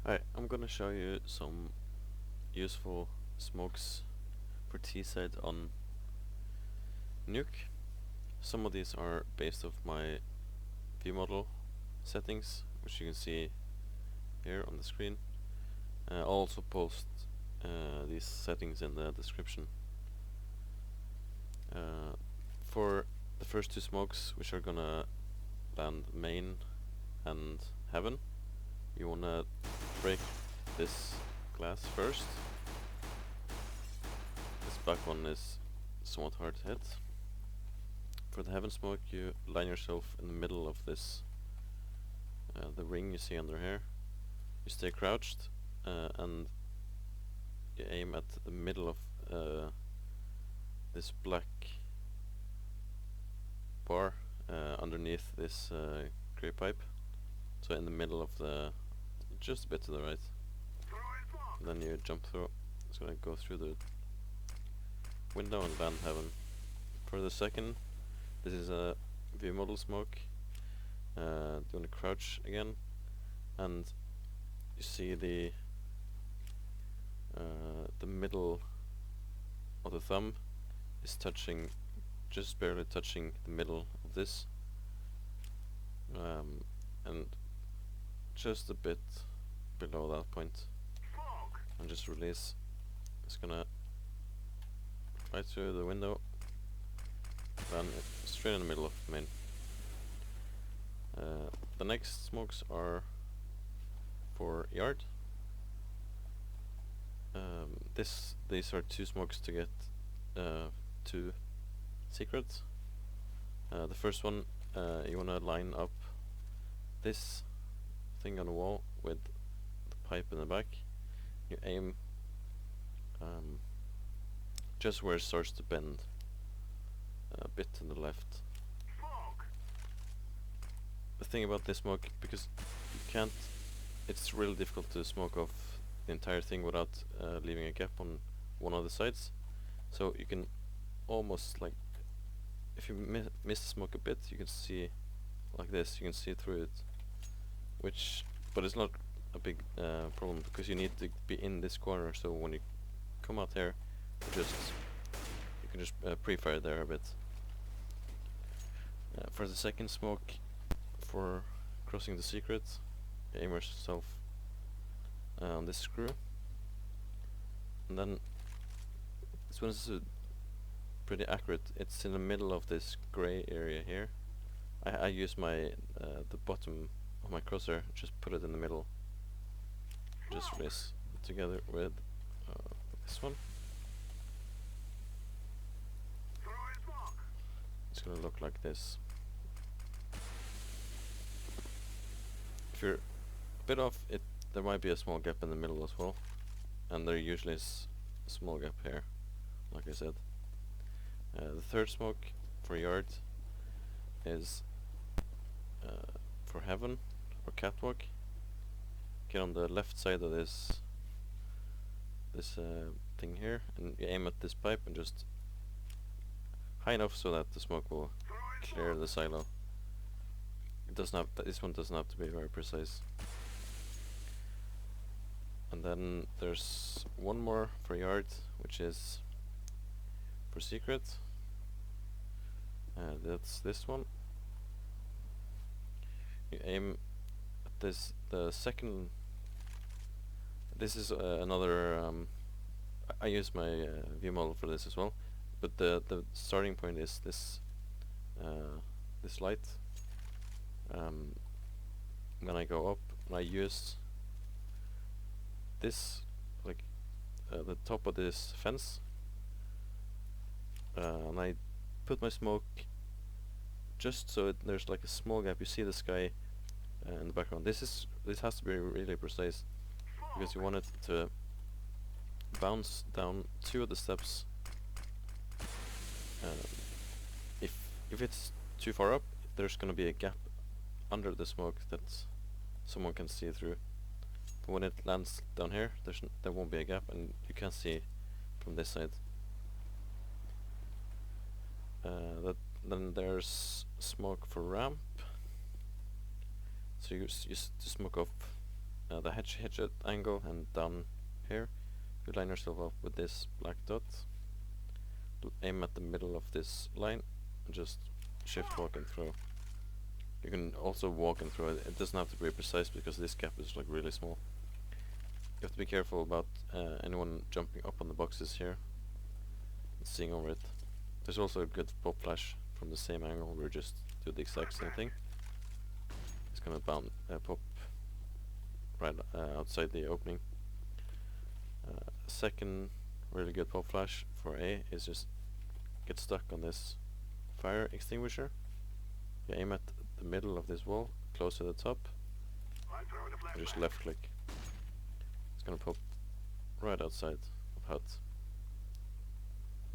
Hi, I'm gonna show you some useful smokes for T-side on Nuke. Some of these are based off my Viewmodel settings, which you can see here on the screen. I'll also post these settings in the description. For the first two smokes, which are gonna land main and heaven, you wanna break this glass first. This back one is somewhat hard to hit. For the heaven smoke, you line yourself in the middle of this, the ring you see under here. You stay crouched and you aim at the middle of this black bar underneath this grey pipe. So in the middle of the, just a bit to the right. And then you jump through. It's gonna go through the window and land heaven. For the second, this is a Viewmodel smoke. You want to crouch again, and you see the middle of the thumb is touching, just barely touching the middle of this, and just a bit below that point. And just release. It's gonna right through the window, land straight in the middle of main. The next smokes for yard. These are two smokes to get two secrets. The first one, you wanna line up this thing on the wall with the pipe in the back. You aim just where it starts to bend, a bit to the left. The thing about this smoke, because you can't, it's really difficult to smoke off the entire thing without leaving a gap on one of the sides. So you can almost, like, if you miss the smoke a bit, you can see like this, you can see through it, but it's not a big problem, because you need to be in this corner, so when you come out here, you can just pre-fire there a bit. For the second smoke, for crossing the secret, you aim yourself on this screw, and then this one is pretty accurate. It's in the middle of this grey area here. I use my the bottom of my crosshair, just put it in the middle. Just release together with this one. It's gonna look like this. If you're a bit off, there might be a small gap in the middle as well, and there usually is a small gap here, like I said. The third smoke for yard is for heaven or catwalk. Get on the left side of this thing here, and you aim at this pipe and just high enough so that the smoke will clear the silo. It doesn't have this one doesn't have to be very precise. And then there's one more for yard, which is for secret. That's this one. You aim at this. The second. This is another. I use my Viewmodel for this as well, but the starting point is this this light. When I go up, I use this, like the top of this fence, and I put my smoke just so there's like a small gap. You see the sky in the background. This has to be really precise, because you want it to bounce down two of the steps. If it's too far up, there's gonna be a gap under the smoke that someone can see through. But when it lands down here, there won't be a gap, and you can see from this side. Then there's smoke for ramp. So you smoke off the headshot angle and down here. You line yourself up with this black dot. Aim at the middle of this line and just shift walk and throw. You can also walk and throw it. It doesn't have to be precise because this gap is like really small. You have to be careful about anyone jumping up on the boxes here and seeing over it. There's also a good pop flash from the same angle where we just do the exact same thing. It's gonna pop right outside the opening. Second really good pop flash for A is just get stuck on this fire extinguisher. You aim at the middle of this wall, close to the top, and just left click. It's gonna pop right outside of HUD.